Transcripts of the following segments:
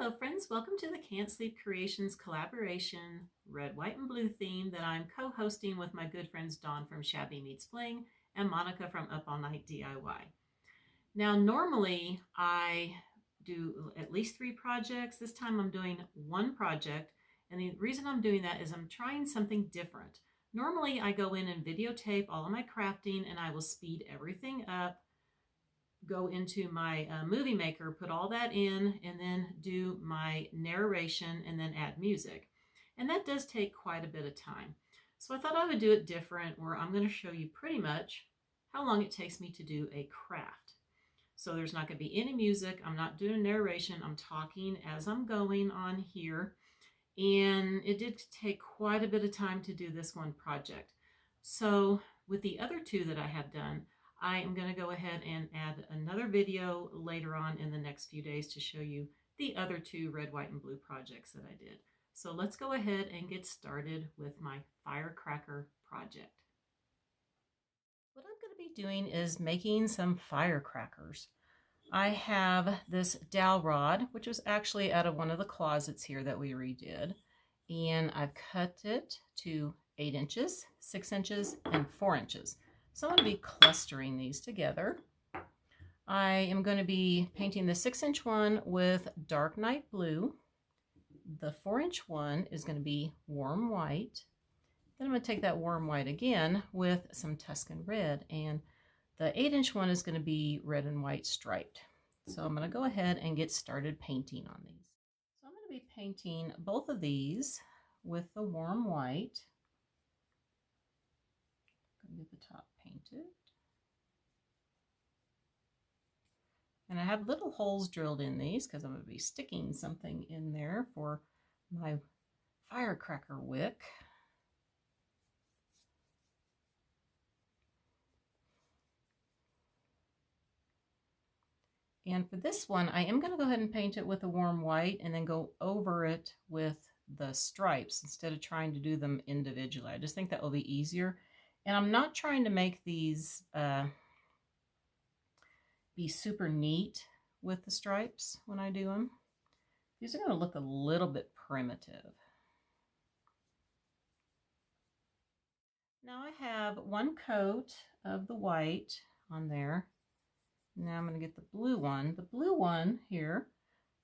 Hello friends, welcome to the Can't Sleep Creations collaboration red, white, and blue theme that I'm co-hosting with my good friends Dawn from Shabby Meets Bling and Monica from Up All Night DIY. Now normally I do at least 3 projects. This time I'm doing 1 project, and the reason I'm doing that is I'm trying something different. Normally I go in and videotape all of my crafting and I will speed everything up, go into my movie maker, put all that in, and then do my narration and then add music. And that does take quite a bit of time. So I thought I would do it different, where I'm going to show you pretty much how long it takes me to do a craft. So there's not going to be any music. I'm not doing narration. I'm talking as I'm going on here. And it did take quite a bit of time to do this one project. So with the other 2 that I have done, I am going to go ahead and add another video later on in the next few days to show you the other 2 red, white, and blue projects that I did. So let's go ahead and get started with my firecracker project. What I'm going to be doing is making some firecrackers. I have this dowel rod, which was actually out of one of the closets here that we redid. And I've cut it to 8 inches, 6 inches, and 4 inches. So I'm going to be clustering these together. I am going to be painting the 6-inch one with dark night blue. The 4-inch one is going to be warm white. Then I'm going to take that warm white again with some Tuscan red, and the 8-inch one is going to be red and white striped. So I'm going to go ahead and get started painting on these. So I'm going to be painting both of these with the warm white. I'm going to get the top painted. And I have little holes drilled in these because I'm going to be sticking something in there for my firecracker wick. And for this one, I am going to go ahead and paint it with a warm white and then go over it with the stripes instead of trying to do them individually. I just think that will be easier. And I'm not trying to make these be super neat with the stripes when I do them. These are going to look a little bit primitive. Now I have 1 coat of the white on there. Now I'm going to get the blue one. The blue one here,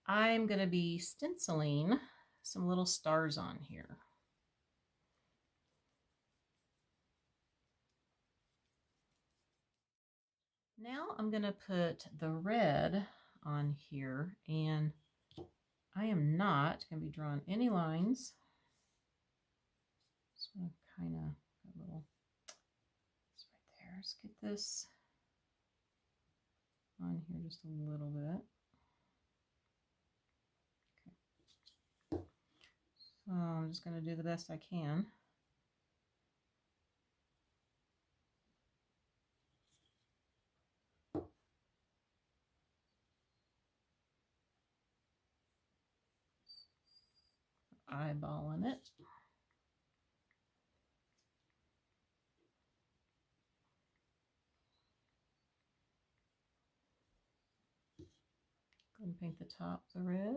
I'm going to be stenciling some little stars on here. Now I'm going to put the red on here, and I am not going to be drawing any lines. Just want to kind of a little, it's right there. Let's get this on here just a little bit. Okay. So I'm just going to do the best I can. Eyeballing it. Go and paint the top the red.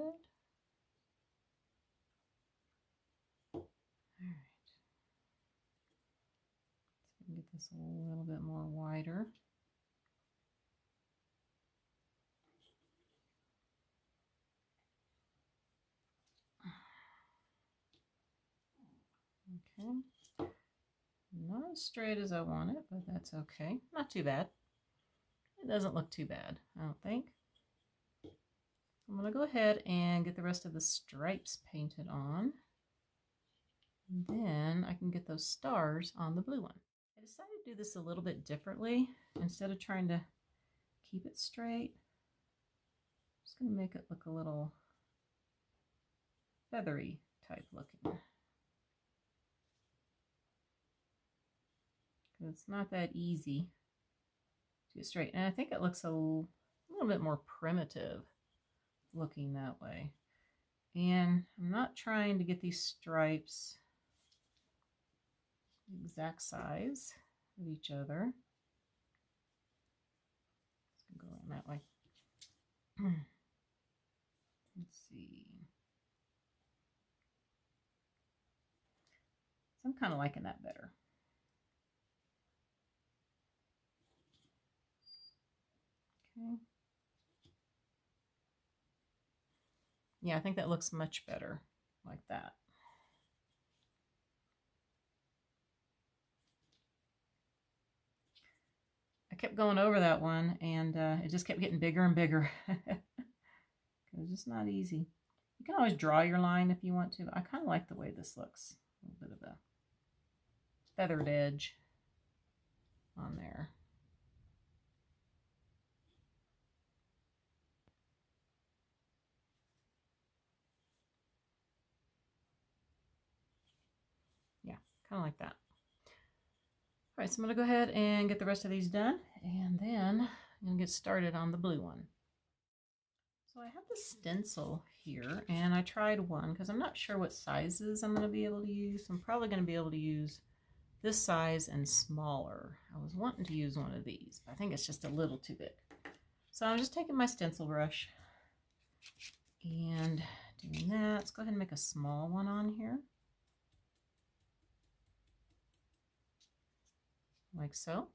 All right. So get this a little bit more wider. Okay. Not as straight as I want it, but that's okay. Not too bad. It doesn't look too bad, I don't think. I'm going to go ahead and get the rest of the stripes painted on. And then I can get those stars on the blue one. I decided to do this a little bit differently. Instead of trying to keep it straight, I'm just going to make it look a little feathery type looking. It's not that easy to get straight. And I think it looks a little bit more primitive looking that way. And I'm not trying to get these stripes the exact size of each other. Let's go around that way. Let's see. So I'm kind of liking that better. Okay. Yeah, I think that looks much better like that. I kept going over that one, and it just kept getting bigger and bigger. It's just not easy. You can always draw your line if you want to. I kind of like the way this looks. A little bit of a feathered edge on there. Yeah, kind of like that. All right, so I'm going to go ahead and get the rest of these done, and then I'm going to get started on the blue one. So I have the stencil here, and I tried one because I'm not sure what sizes I'm going to be able to use. I'm probably going to be able to use this size and smaller. I was wanting to use one of these, but I think it's just a little too big. So I'm just taking my stencil brush and doing that. Let's go ahead and make a small one on here. Like so.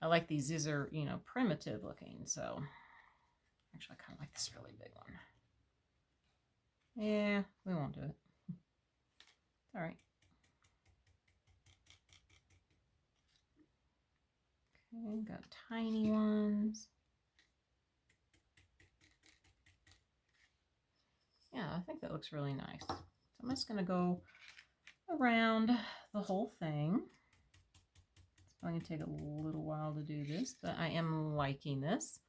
I like these. These are, you know, primitive looking, so actually I kind of like this really big one. Yeah, we won't do it. All right. Okay, got tiny ones. Yeah, I think that looks really nice. So I'm just going to go around the whole thing. It's going to take a little while to do this, but I am liking this.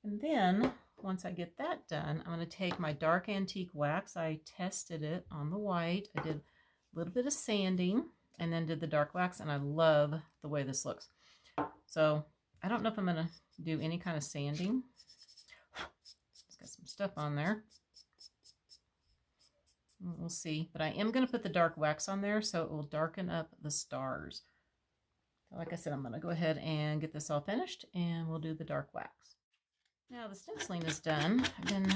And then once I get that done, I'm going to take my dark antique wax. I tested it on the white. I did a little bit of sanding and then did the dark wax, and I love the way this looks. So I don't know if I'm going to do any kind of sanding. It's got some stuff on there. We'll see, but I am going to put the dark wax on there so it will darken up the stars. So like I said, I'm going to go ahead and get this all finished, and we'll do the dark wax. Now the stenciling is done. I've been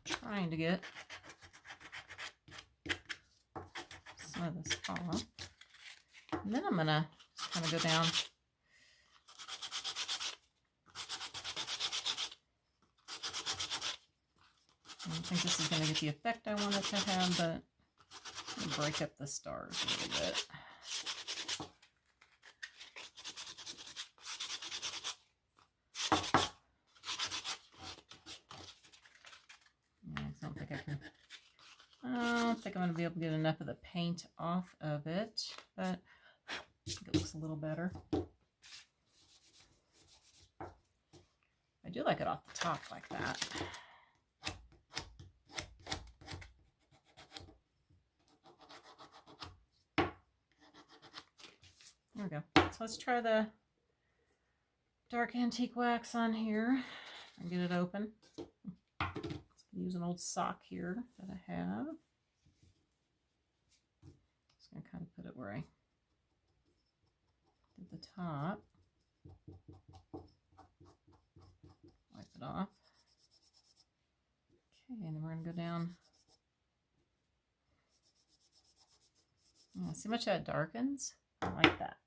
trying to get some of this off. And then I'm going to kind of go down. I don't think this is going to get the effect I want it to have, but I'm going to break up the stars a little bit. I don't think I'm going to be able to get enough of the paint off of it, but I think it looks a little better. I do like it off the top like that. There we go. So let's try the dark antique wax on here and get it open. Let's use an old sock here that I have. Just going to kind of put it where I did the top. Wipe it off. Okay, and then we're going to go down. Yeah, see how much that darkens? I like that.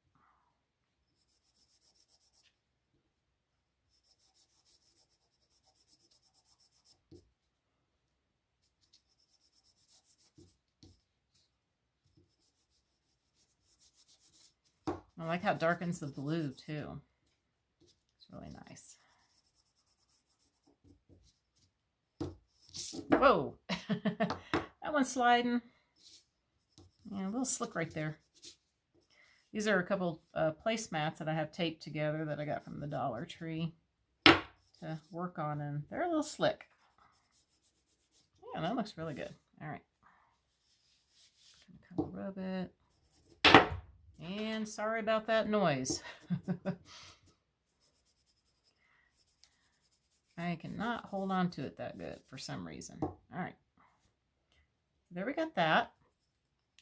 I like how it darkens the blue too. It's really nice. Whoa! That one's sliding. Yeah, a little slick right there. These are a couple placemats that I have taped together that I got from the Dollar Tree to work on, and they're a little slick. Yeah, that looks really good. All right. Kind of rub it. And sorry about that noise. I cannot hold on to it that good for some reason. All right. There we got that.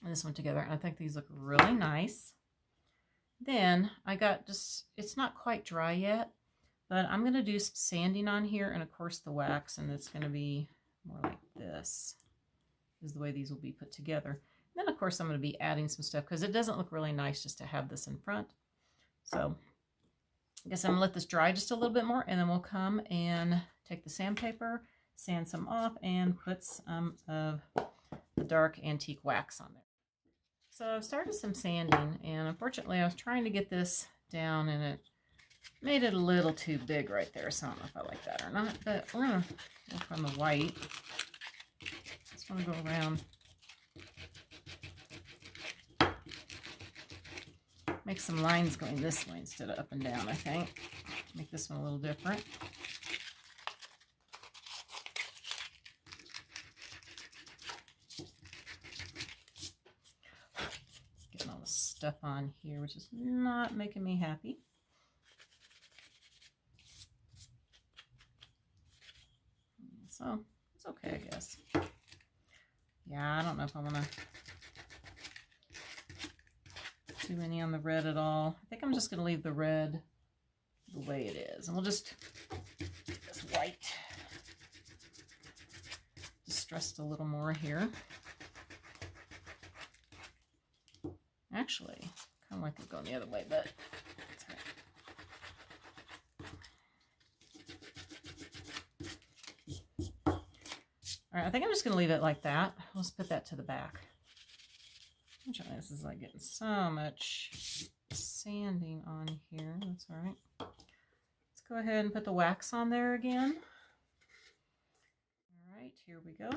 And this one together. I think these look really nice. Then I got just, it's not quite dry yet, but I'm going to do some sanding on here, and of course the wax, and it's going to be more like this is the way these will be put together. Then, of course, I'm going to be adding some stuff because it doesn't look really nice just to have this in front. So I guess I'm going to let this dry just a little bit more, and then we'll come and take the sandpaper, sand some off, and put some of the dark antique wax on there. So I've started some sanding, and unfortunately I was trying to get this down, and it made it a little too big right there, so I don't know if I like that or not, but we're going to work on the white. Just want to go around, make some lines going this way instead of up and down, I think. Make this one a little different. Getting all the stuff on here, which is not making me happy. So it's okay, I guess. Yeah, I don't know if I want to do any on the red at all. I think I'm just going to leave the red the way it is. And we'll just this white distressed a little more here. Actually, kind of like it going the other way, but that's all right. All right, I think I'm just going to leave it like that. Let's put that to the back. This is like getting so much sanding on here. That's all right. Let's go ahead and put the wax on there again. All right, here we go.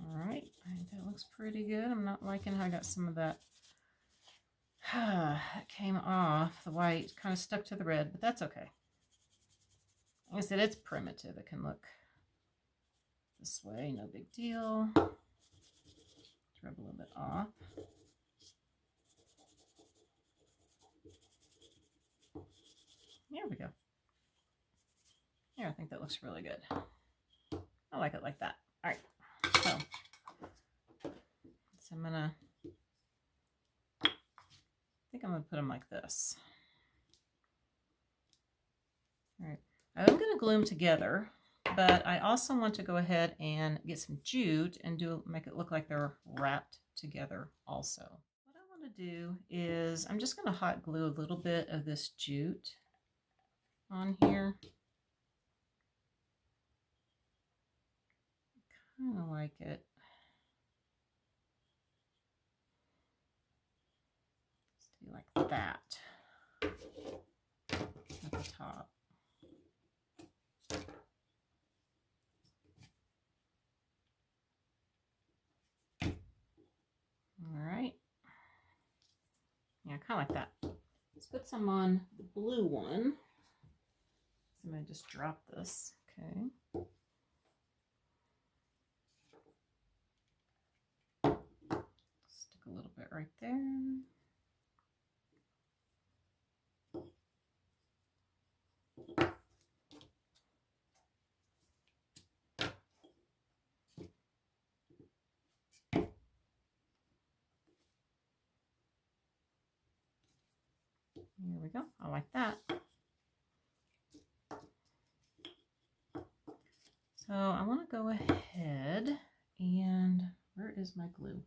All right, I think that looks pretty good. I'm not liking how I got some of that that came off. The white kind of stuck to the red, but that's okay. Like I said, it's primitive. It can look this way, no big deal. Rub a little bit off. There we go. Yeah, I think that looks really good. I like it like that. All right, so I'm gonna, I think I'm gonna put them like this. All right, I'm gonna glue them together, but I also want to go ahead and get some jute and make it look like they're wrapped together also. What I want to do is I'm just gonna hot glue a little bit of this jute on here. Kind of like it. Just do like that at the top. All right. Yeah, kind of like that. Let's put some on the blue one. So I'm going to just drop this. Okay. Stick a little bit right there. There we go. I like that. So I want to go ahead and where is my glue?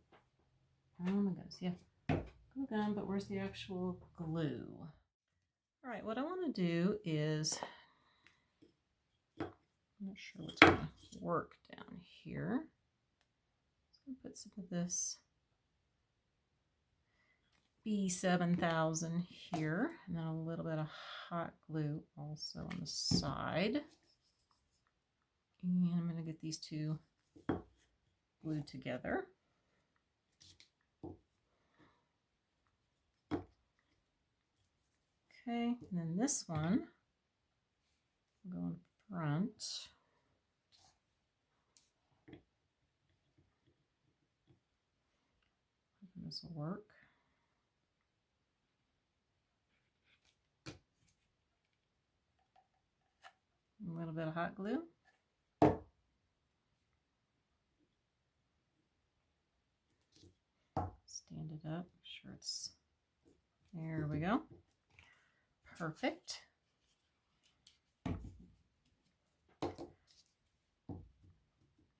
Oh my goodness, yeah, glue gun, but where's the actual glue? All right, what I want to do is, I'm not sure what's going to work down here. So I'm going to put some of this B7000 here, and then a little bit of hot glue also on the side. And I'm going to get these two glued together. Okay, and then this one will go in front. Hoping this will work. A little bit of hot glue. Stand it up, make sure it's, there we go. Perfect.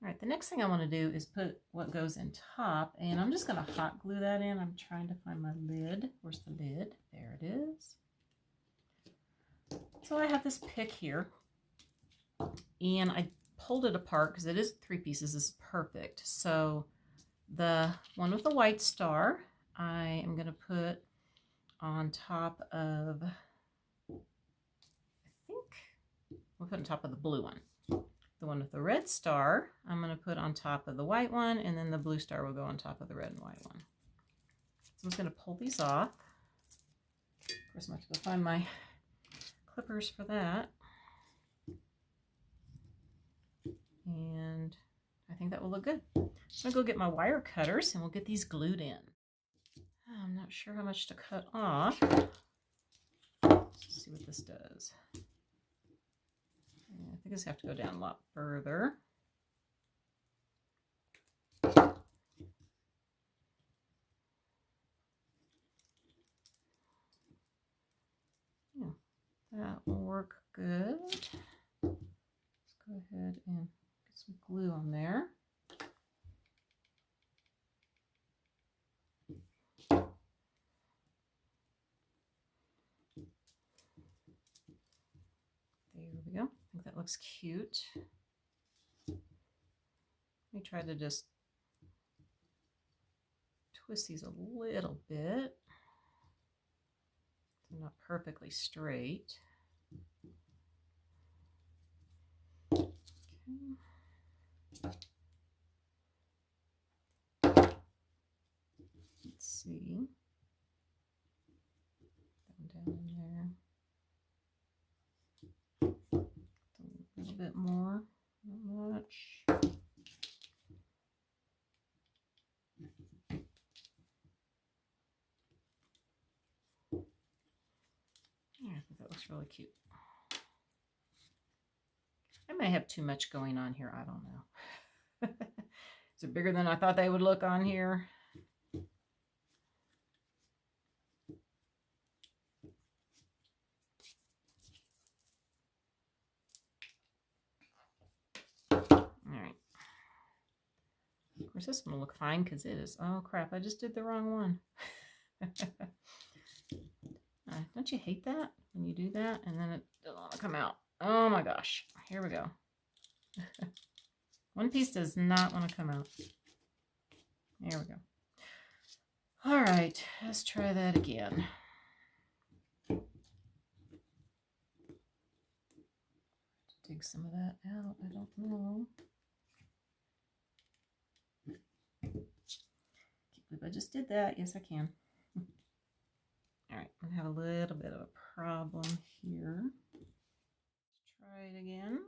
All right, the next thing I want to do is put what goes in top, and I'm just going to hot glue that in. I'm trying to find my lid. Where's the lid? There it is. So I have this pick here, and I pulled it apart because it is 3 pieces. This is perfect. So the one with the white star, I am going to put on top of, I think we'll put on top of the blue one. The one with the red star, I'm going to put on top of the white one, and then the blue star will go on top of the red and white one. So I'm just going to pull these off. Of course, I'm going to have to go find my clippers for that. And I think that will look good. I'm going to go get my wire cutters, and we'll get these glued in. I'm not sure how much to cut off. Let's see what this does. I think this have to go down a lot further. Yeah, that will work good. Let's go ahead and get some glue on there. There we go. I think that looks cute. Let me try to just twist these a little bit. They're not perfectly straight. Okay. Let's see. Down in there. A little bit more, not much. Yeah, I think that looks really cute. I may have too much going on here. I don't know. Is it bigger than I thought they would look on here? Of course, this one will look fine because it is. Oh crap! I just did the wrong one. Don't you hate that when you do that and then it doesn't want to come out? Oh my gosh! Here we go. One piece does not want to come out. There we go. All right, let's try that again. Dig some of that out. I don't know. I just did that. Yes, I can. All right, I have a little bit of a problem here. Let's try it again.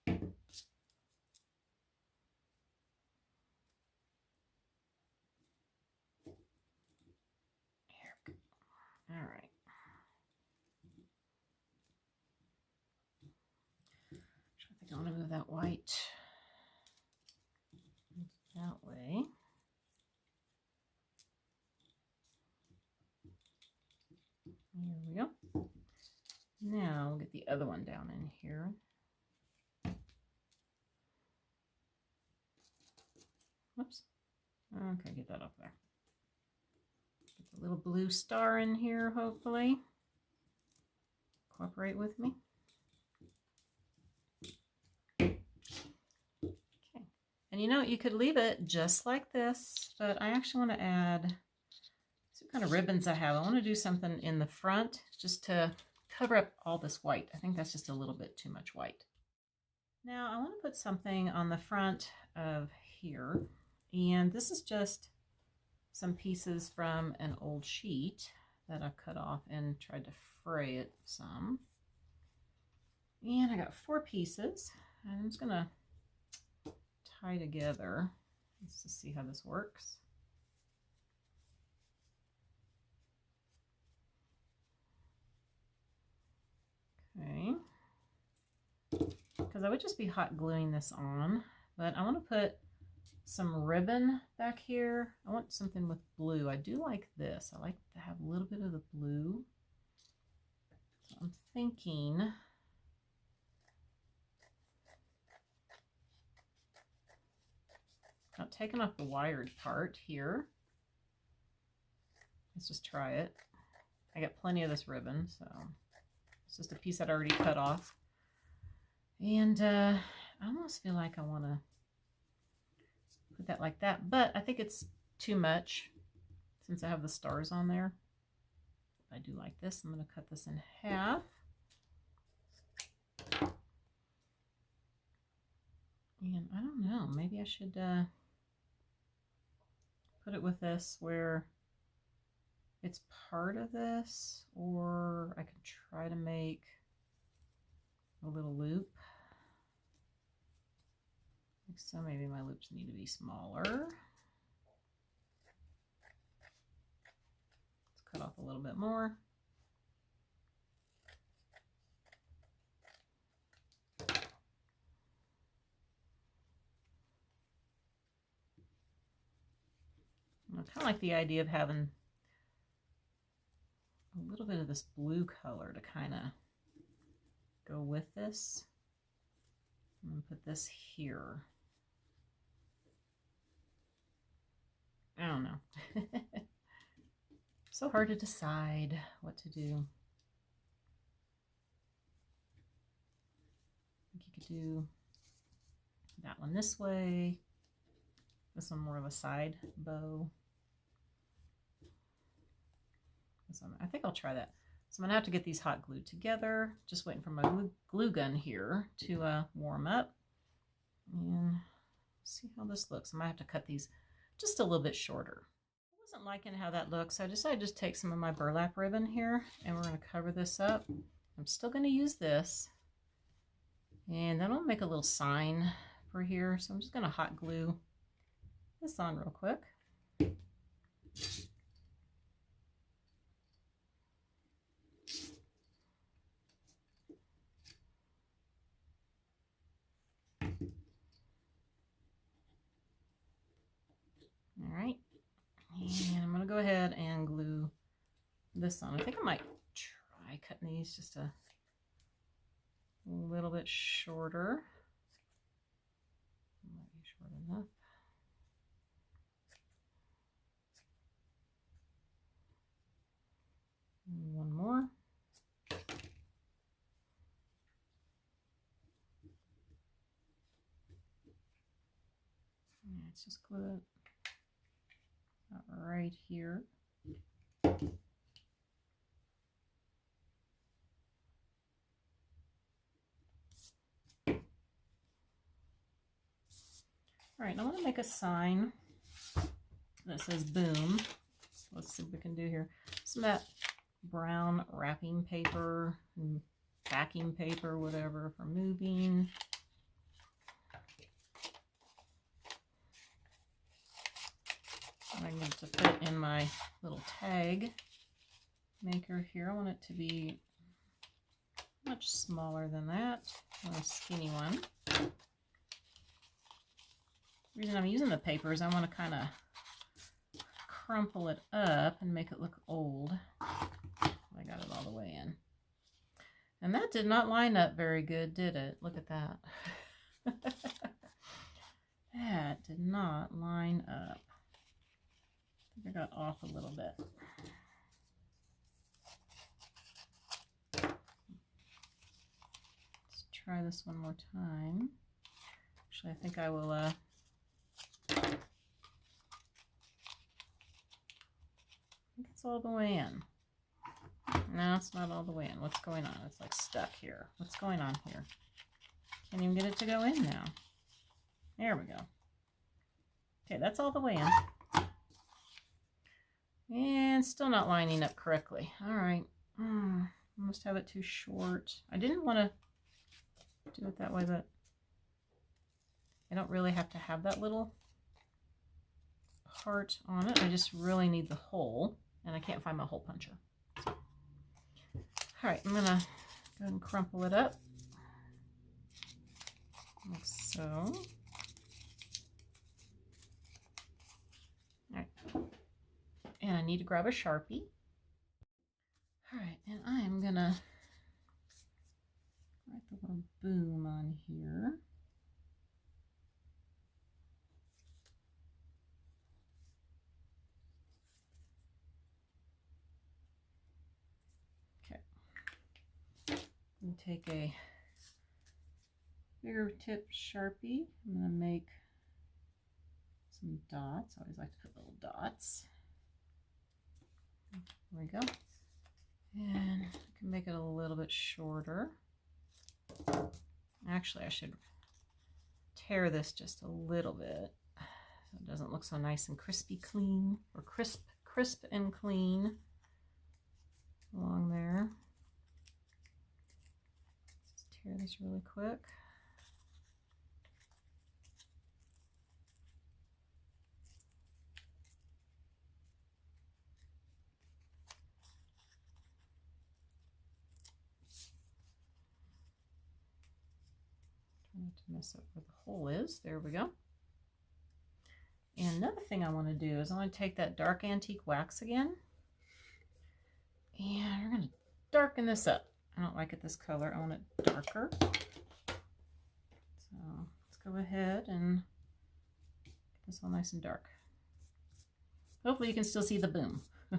Here we go. All right. I think I want to move that white that way. There we go. Now we'll get the other one down in here. Whoops. Okay, get that up there. Get the little blue star in here, hopefully. Cooperate with me. Okay. And you know, you could leave it just like this, but I actually want to add some kind of ribbons I have. I want to do something in the front just to cover up all this white. I think that's just a little bit too much white. Now I want to put something on the front of here, and this is just some pieces from an old sheet that I cut off and tried to fray it some. And I got 4 pieces, and I'm just gonna tie together just to see how this works. Okay. because I would just be hot gluing this on, but I want to put some ribbon back here. I want something with blue. I do like this. I like to have a little bit of the blue. So I'm thinking not taking off the wired part here. Let's just try it. I got plenty of this ribbon, so it's just a piece I'd already cut off. And I almost feel like I want to put that like that, but I think it's too much since I have the stars on there. I do like this. I'm going to cut this in half. And I don't know, maybe I should put it with this where it's part of this, or I could try to make a little loop. So maybe my loops need to be smaller. Let's cut off a little bit more. I kind of like the idea of having a little bit of this blue color to kind of go with this. I'm going to put this here. I don't know. So hard to decide what to do. I think you could do that one this way. This one more of a side bow. This one, I think I'll try that. So I'm gonna have to get these hot glued together. Just waiting for my glue gun here to warm up. And see how this looks. I might have to cut these just a little bit shorter. I wasn't liking how that looks, so I decided to just take some of my burlap ribbon here and we're going to cover this up. I'm still going to use this, and then I'll make a little sign for here. So I'm just going to hot glue this on real quick. All right, and I'm going to go ahead and glue this on. I think I might try cutting these just a little bit shorter. Might be short enough. And one more. Let's just glue it right here. All right, now I want to make a sign that says boom. Let's see what we can do here. Some of that brown wrapping paper and backing paper, whatever, for moving. I need to fit in my little tag maker here. I want it to be much smaller than that. I want a skinny one. The reason I'm using the paper is I want to kind of crumple it up and make it look old. I got it all the way in. And that did not line up very good, did it? Look at that. That did not line up. I think I got off a little bit. Let's try this one more time. Actually, I think I will I think it's all the way in. No, it's not all the way in. What's going on? It's like stuck here. What's going on here? Can't even get it to go in now. There we go. Okay, that's all the way in. And still not lining up correctly. All right. I must have it too short. I didn't want to do it that way, but I don't really have to have that little heart on it. I just really need the hole, and I can't find my hole puncher. So, all right, I'm going to go ahead and crumple it up. like so. All right. And I need to grab a Sharpie. All right, and I'm gonna write the little boom on here. Okay. And take a bigger tip Sharpie. I'm gonna make some dots. I always like to put little dots. There we go. And I can make it a little bit shorter. Actually, I should tear this just a little bit so it doesn't look so nice and crispy clean, or crisp and clean along there. Just tear this really quick. Trying not to mess up where the hole is. There we go. And another thing I want to do is I want to take that dark antique wax again, and we're going to darken this up. I don't like it this color. I want it darker. So let's go ahead and get this all nice and dark. Hopefully you can still see the boom. I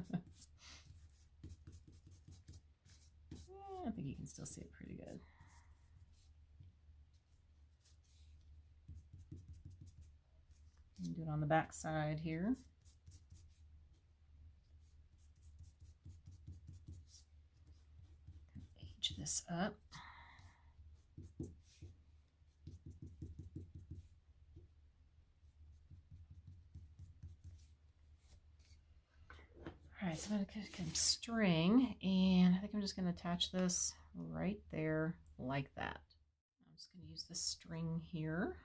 think you can still see it pretty good. Do it on the back side here. Age this up. All right, so I'm going to get some string, and I think I'm just going to attach this right there like that. I'm just going to use the string here.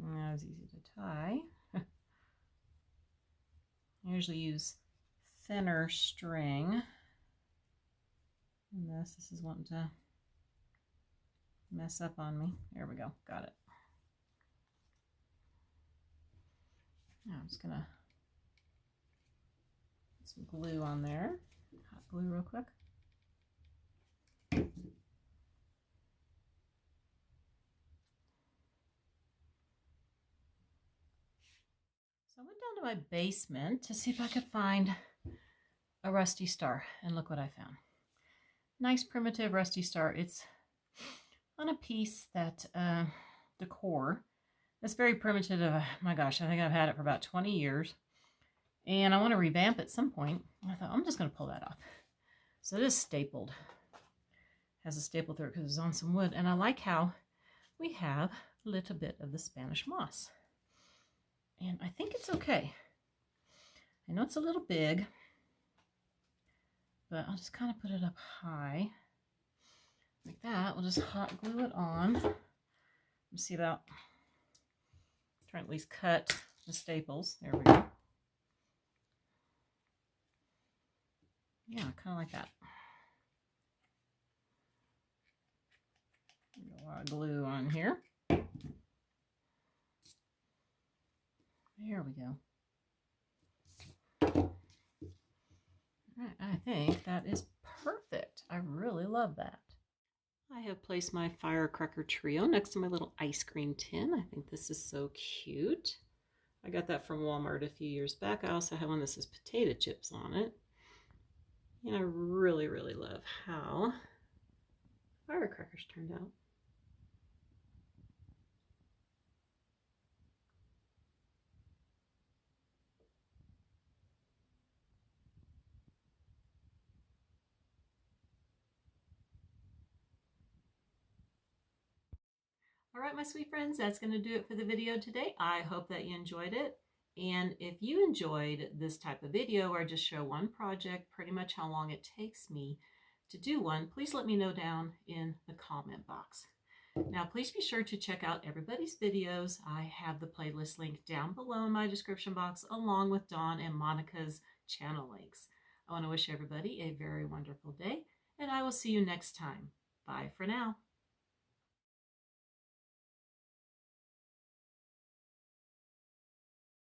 That was easy to tie. I usually use thinner string. And this is wanting to mess up on me. There we go, got it. Now I'm just gonna put some glue on there. Hot glue real quick. So I went down to my basement to see if I could find a rusty star, and look what I found. Nice primitive rusty star. It's on a piece that Decor. It's very primitive. My gosh, I think I've had it for about 20 years, and I want to revamp it at some point. I thought I'm just going to pull that off. So it is stapled. Has a staple through it because it's on some wood, and I like how we have a little bit of the Spanish moss. And I think it's okay. I know it's a little big, but I'll just kind of put it up high like that. We'll just hot glue it on. Let's see about, try to at least cut the staples. There we go. Yeah, kind of like that. A lot of glue on here. There we go. All right, I think that is perfect. I really love that. I have placed my firecracker trio next to my little ice cream tin. I think this is so cute. I got that from Walmart a few years back. I also have one that says potato chips on it. And I really, really love how firecrackers turned out. All right, my sweet friends, that's going to do it for the video today. I hope that you enjoyed it. And if you enjoyed this type of video where I just show one project, pretty much how long it takes me to do one, please let me know down in the comment box. Now, please be sure to check out everybody's videos. I have the playlist link down below in my description box, along with Dawn and Monica's channel links. I want to wish everybody a very wonderful day, and I will see you next time. Bye for now.